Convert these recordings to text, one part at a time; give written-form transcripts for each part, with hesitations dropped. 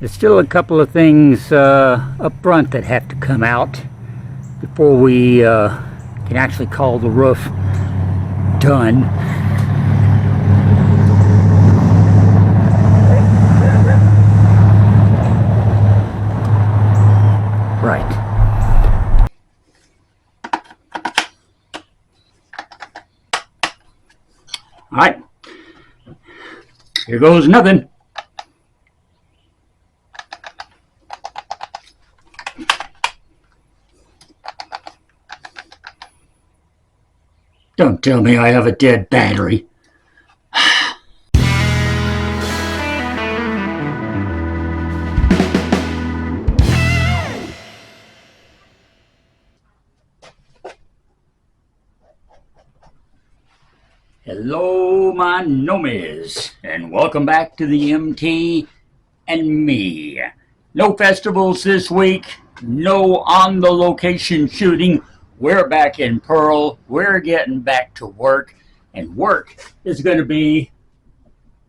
There's still a couple of things up front that have to come out before we can actually call the roof done. Right. All right. Here goes nothing. Don't tell me I have a dead battery. Hello, my nomies, and welcome back to the MT and me. No festivals this week, no on-the-location shooting. We're back in Pearl. We're getting back to work, and work is going to be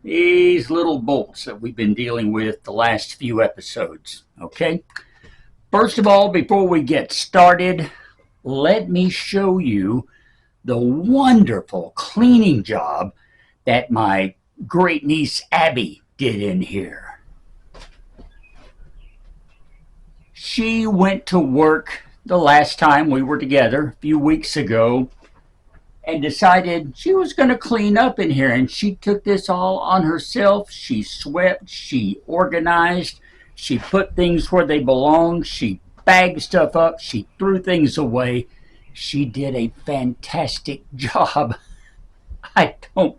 these little bolts that we've been dealing with the last few episodes, okay? First of all, before we get started, let me show you the wonderful cleaning job that my great niece Abby did in here. She went to work the last time we were together a few weeks ago and decided she was going to clean up in here, and she took this all on herself. She swept, she organized, she put things where they belong, she bagged stuff up, she threw things away. She did a fantastic job. I don't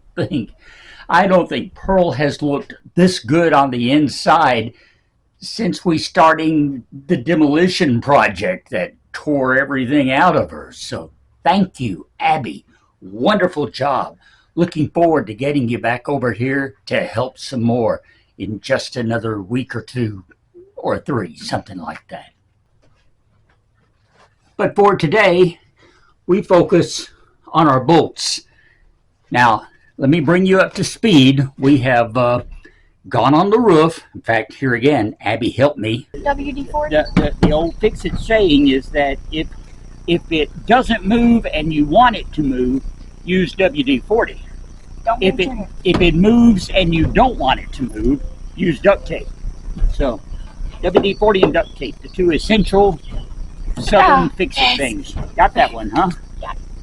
think Pearl has looked this good on the inside since we starting the demolition project that tore everything out of her. So thank you, Abby. Wonderful job. Looking forward to getting you back over here to help some more in just another week or two or three, something like that. But for today, we focus on our bolts. Now, let me bring you up to speed. We have gone on the roof. In fact, here again, Abby helped me. WD-40? The old fix-it saying is that if it doesn't move and you want it to move, use WD-40. If it moves and you don't want it to move, use duct tape. So, WD-40 and duct tape, the two essential Southern fix-it things. Got that one, huh?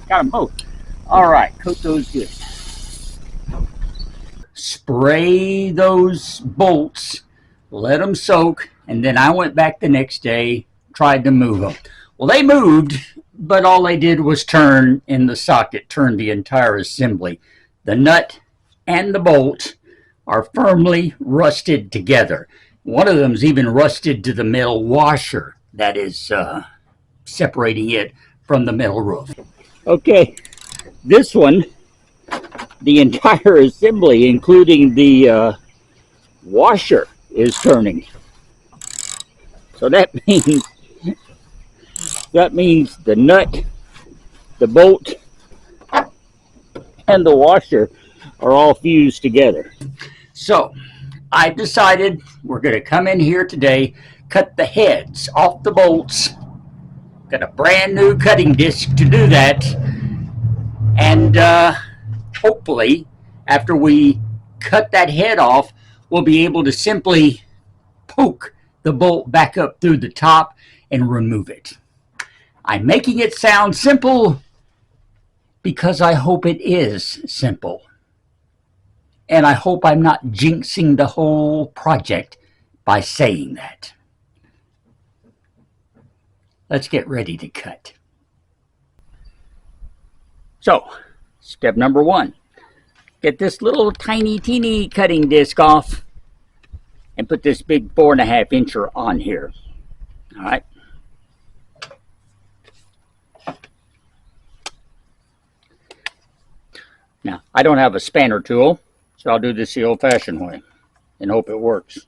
Got them both. All right, coat those good. Spray those bolts, let them soak, and then I went back the next day, tried to move them. Well, they moved, but all they did was turn in the socket, turn the entire assembly. The nut and the bolt are firmly rusted together. One of them's even rusted to the metal washer that is separating it from the metal roof. Okay, this one, the entire assembly, including the washer, is turning. So that means the nut, the bolt, and the washer are all fused together. So I've decided we're going to come in here today, cut the heads off the bolts. Got a brand new cutting disc to do that, and hopefully after we cut that head off, we'll be able to simply poke the bolt back up through the top and remove it. I'm making it sound simple because I hope it is simple, and I hope I'm not jinxing the whole project by saying that. Let's get ready to cut. So, step number one, get this little tiny teeny cutting disc off and put this big 4.5 incher on here. All right. Now, I don't have a spanner tool, so I'll do this the old-fashioned way and hope it works.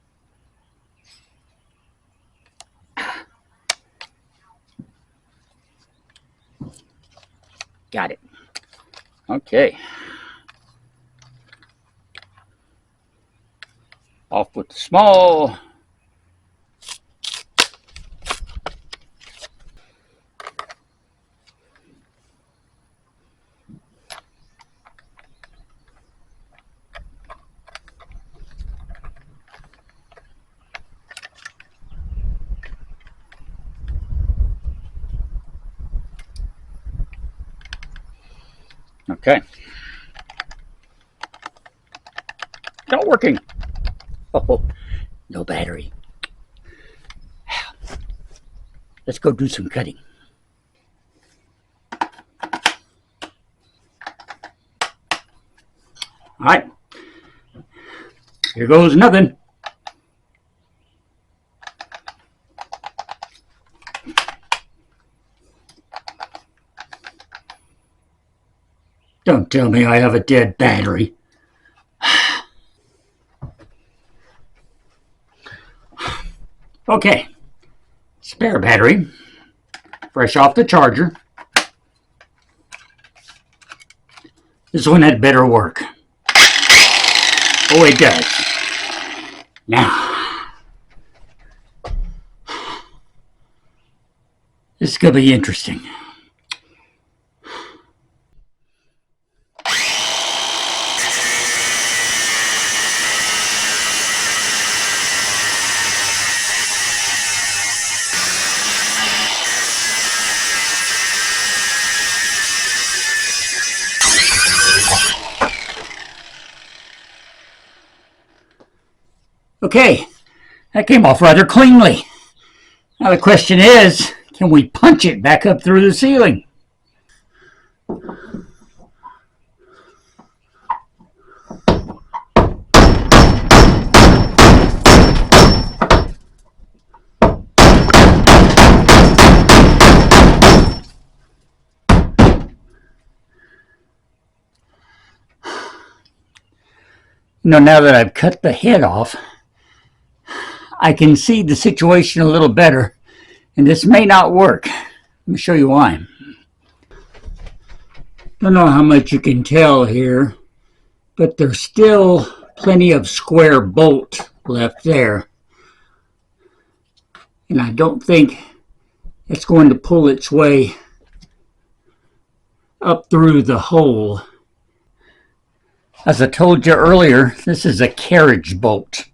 Got it. Okay. Off with the small Okay. Not working. Oh, no battery. Let's go do some cutting. All right. Here goes nothing. Don't tell me I have a dead battery. Okay. Spare battery. Fresh off the charger. This one had better work. Oh, it does. Now, this is going to be interesting. Okay, that came off rather cleanly. Now the question is, can we punch it back up through the ceiling? Now that I've cut the head off, I can see the situation a little better, and this may not work. Let me show you why. Don't know how much you can tell here, but there's still plenty of square bolt left there. And I don't think it's going to pull its way up through the hole. As I told you earlier, this is a carriage bolt,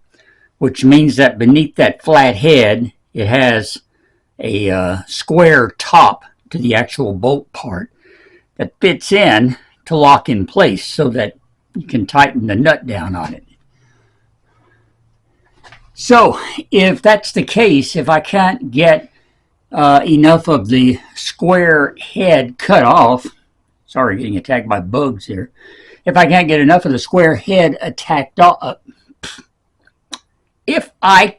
which means that beneath that flat head, it has a square top to the actual bolt part that fits in to lock in place so that you can tighten the nut down on it. So if that's the case, if I can't get enough of the square head cut off, sorry, getting attacked by bugs here. If I can't get enough of the square head attacked off, if I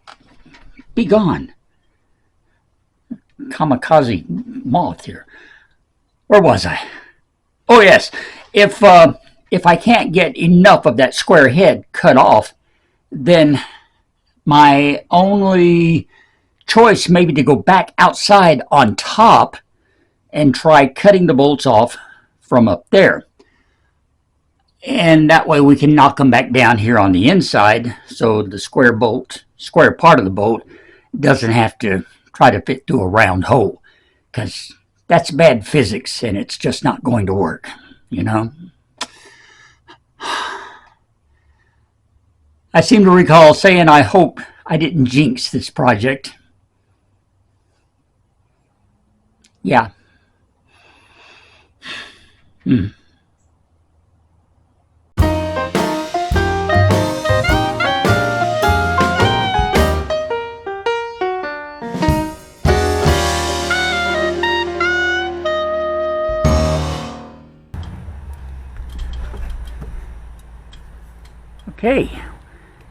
be gone, kamikaze moth here. Where was I? Oh yes, if I can't get enough of that square head cut off, then my only choice may be to go back outside on top and try cutting the bolts off from up there. And that way we can knock them back down here on the inside so the square part of the bolt doesn't have to try to fit through a round hole, because that's bad physics and it's just not going to work, you know. I seem to recall saying I hope I didn't jinx this project. Yeah. Okay,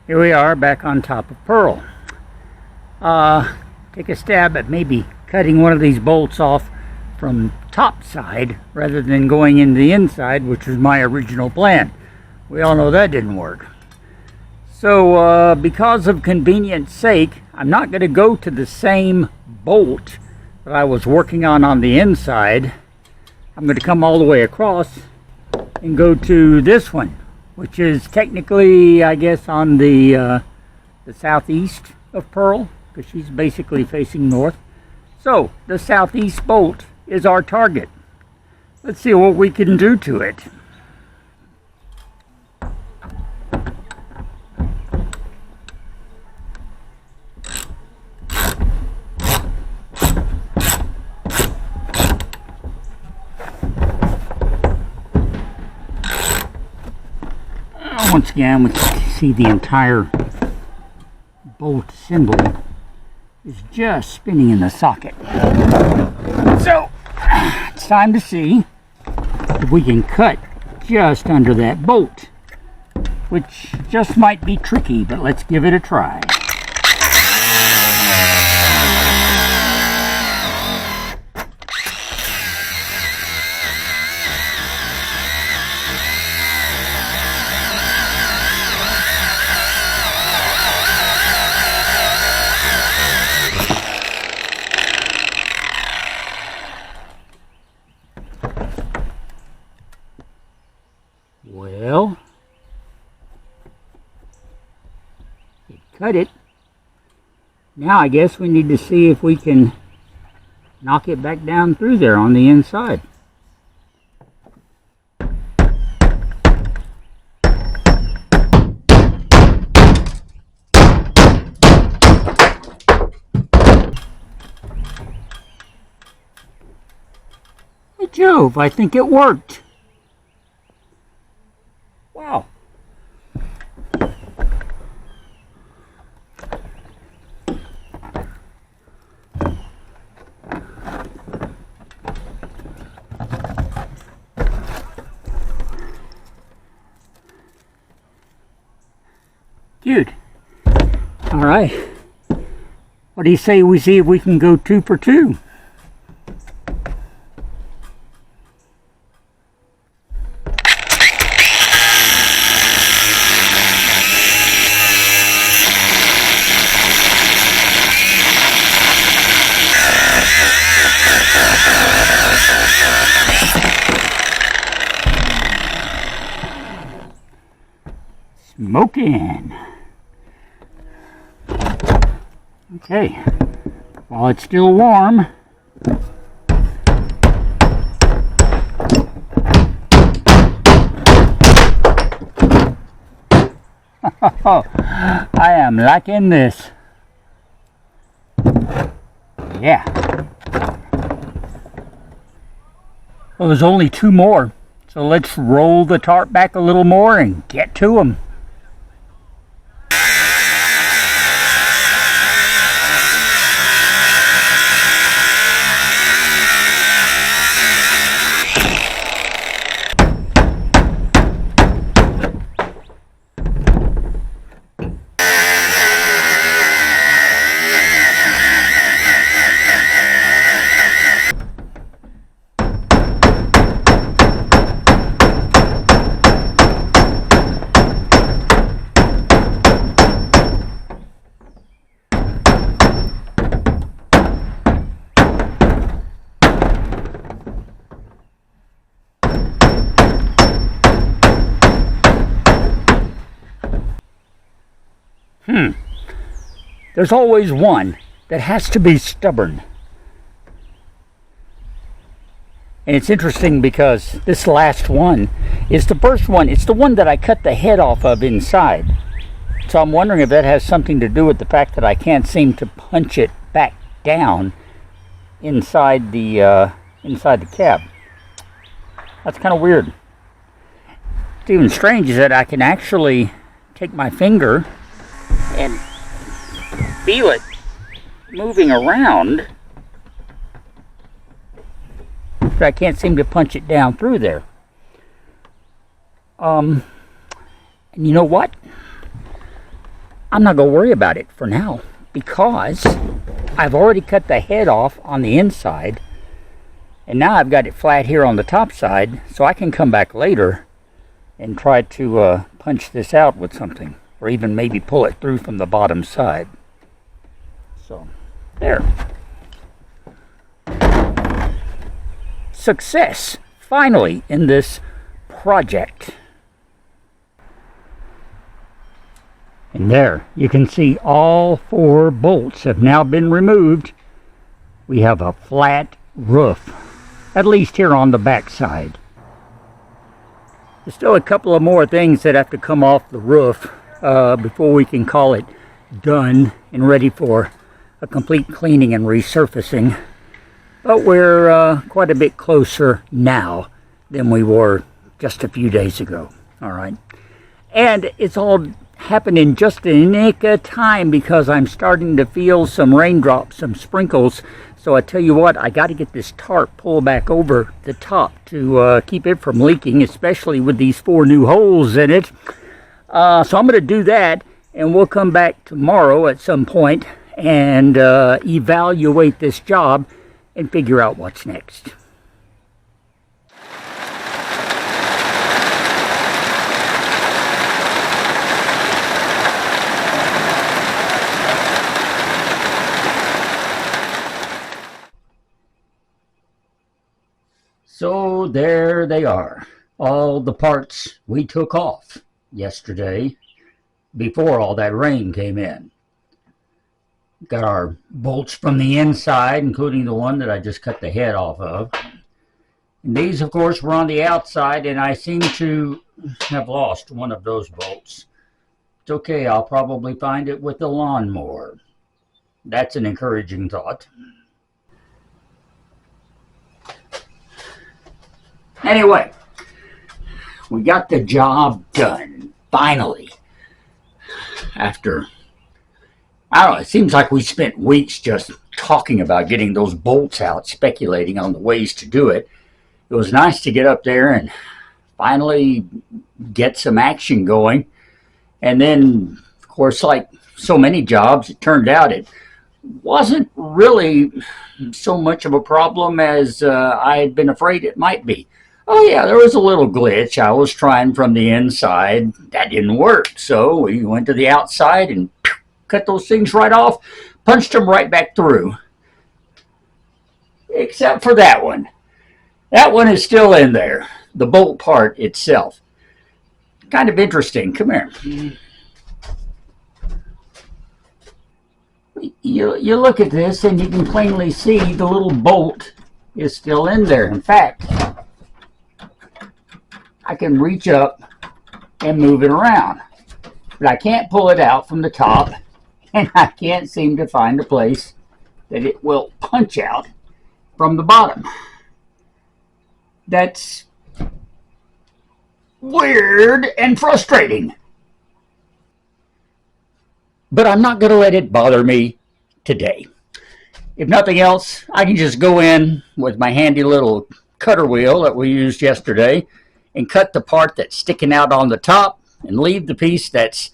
here we are back on top of Pearl. Take a stab at maybe cutting one of these bolts off from top side rather than going into the inside, which was my original plan. We all know that didn't work. So because of convenience sake, I'm not going to go to the same bolt that I was working on the inside. I'm going to come all the way across and go to this one, which is technically, I guess, on the southeast of Pearl, because she's basically facing north. So the southeast bolt is our target. Let's see what we can do to it. once again, we can see the entire bolt symbol is just spinning in the socket. So, it's time to see if we can cut just under that bolt, which just might be tricky, but let's give it a try. Well, it cut it. Now I guess we need to see if we can knock it back down through there on the inside. Hey Jove, I think it worked. Wow. Cute. All right. What do you say we see if we can go 2 for 2? Smoking. Okay, while it's still warm, I am liking this. Yeah. Well, there's only 2 more, so let's roll the tarp back a little more and get to them. There's always one that has to be stubborn. And it's interesting because this last one is the first one. It's the one that I cut the head off of inside. So I'm wondering if that has something to do with the fact that I can't seem to punch it back down inside the cab. That's kind of weird. What's even strange is that I can actually take my finger and feel it moving around, but I can't seem to punch it down through there. And you know what? I'm not going to worry about it for now, because I've already cut the head off on the inside, and now I've got it flat here on the top side, so I can come back later and try to punch this out with something, or even maybe pull it through from the bottom side. So, there. Success, finally, in this project. And there, you can see all 4 bolts have now been removed. We have a flat roof, at least here on the back side. There's still a couple of more things that have to come off the roof before we can call it done and ready for a complete cleaning and resurfacing, but we're quite a bit closer now than we were just a few days ago. All right, And it's all happening just in the nick of time because I'm starting to feel some raindrops, some sprinkles. So I tell you what, I got to get this tarp pulled back over the top to keep it from leaking, especially with these 4 new holes in it. So I'm going to do that, and we'll come back tomorrow at some point and evaluate this job and figure out what's next. So there they are, all the parts we took off yesterday before all that rain came in. Got our bolts from the inside, including the one that I just cut the head off of. And these, of course, were on the outside, and I seem to have lost one of those bolts. It's okay, I'll probably find it with the lawnmower. That's an encouraging thought. Anyway, we got the job done, finally. After, I don't know, it seems like we spent weeks just talking about getting those bolts out, speculating on the ways to do it. It was nice to get up there and finally get some action going. And then, of course, like so many jobs, it turned out it wasn't really so much of a problem as I had been afraid it might be. Oh yeah, there was a little glitch. I was trying from the inside. That didn't work. So we went to the outside and cut those things right off, punched them right back through. Except for that one. That one is still in there. The bolt part itself. Kind of interesting. Come here. You look at this and you can plainly see the little bolt is still in there. In fact, I can reach up and move it around, but I can't pull it out from the top, and I can't seem to find a place that it will punch out from the bottom. That's weird and frustrating. But I'm not going to let it bother me today. If nothing else, I can just go in with my handy little cutter wheel that we used yesterday and cut the part that's sticking out on the top and leave the piece that's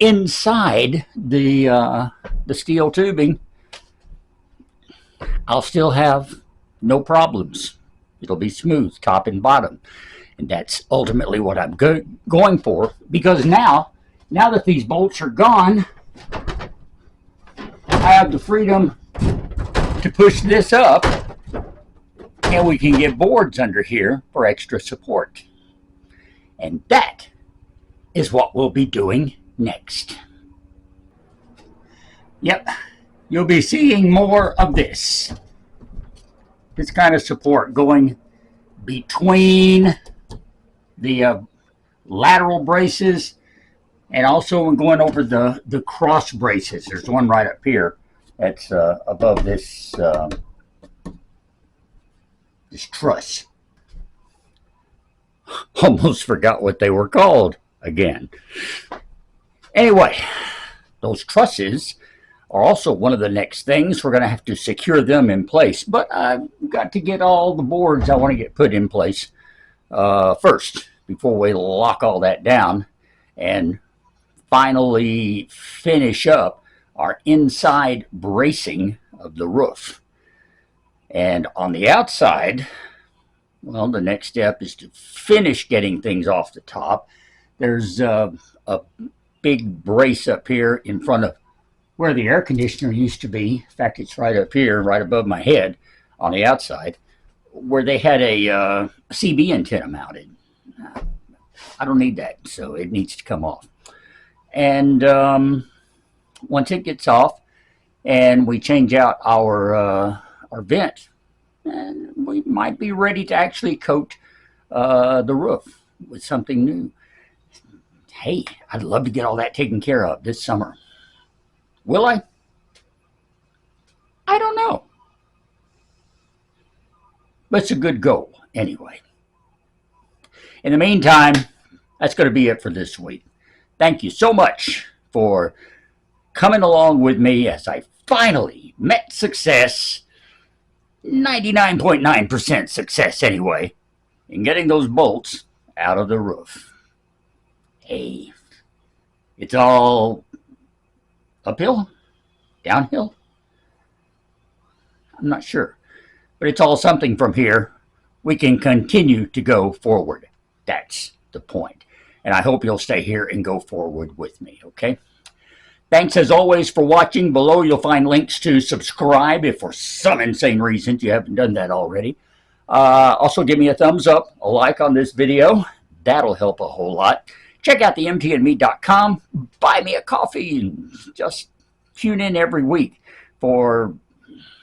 inside the steel tubing. I'll still have no problems. It'll be smooth top and bottom. And that's ultimately what I'm going for, because now that these bolts are gone, I have the freedom to push this up, and we can get boards under here for extra support. And that is what we'll be doing next. Yep, you'll be seeing more of this. This kind of support going between the lateral braces, and also when going over the cross braces. There's one right up here that's above this this truss. Almost forgot what they were called again. Anyway, those trusses are also one of the next things. We're going to have to secure them in place, but I've got to get all the boards I want to get put in place first before we lock all that down and finally finish up our inside bracing of the roof. And on the outside, well, the next step is to finish getting things off the top. There's a big brace up here in front of where the air conditioner used to be. In fact, it's right up here, right above my head on the outside, where they had a CB antenna mounted. I don't need that, so it needs to come off. And once it gets off and we change out our vent, and we might be ready to actually coat the roof with something new. Hey, I'd love to get all that taken care of this summer. Will I? I don't know. But it's a good goal anyway. In the meantime, that's going to be it for this week. Thank you so much for coming along with me as I finally met success, 99.9% success anyway, in getting those bolts out of the roof. Hey, it's all uphill, downhill, I'm not sure, but it's all something from here. We can continue to go forward. That's the point. And I hope you'll stay here and go forward with me, okay? Thanks as always for watching. Below you'll find links to subscribe if for some insane reason you haven't done that already. Also give me a thumbs up, a like on this video. That'll help a whole lot. Check out the mtandme.com. Buy me a coffee and just tune in every week for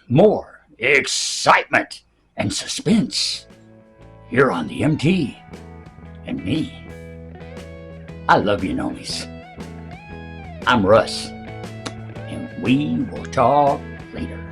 more excitement and suspense here on the MT and me. I love you, Nomies. I'm Russ, and we will talk later.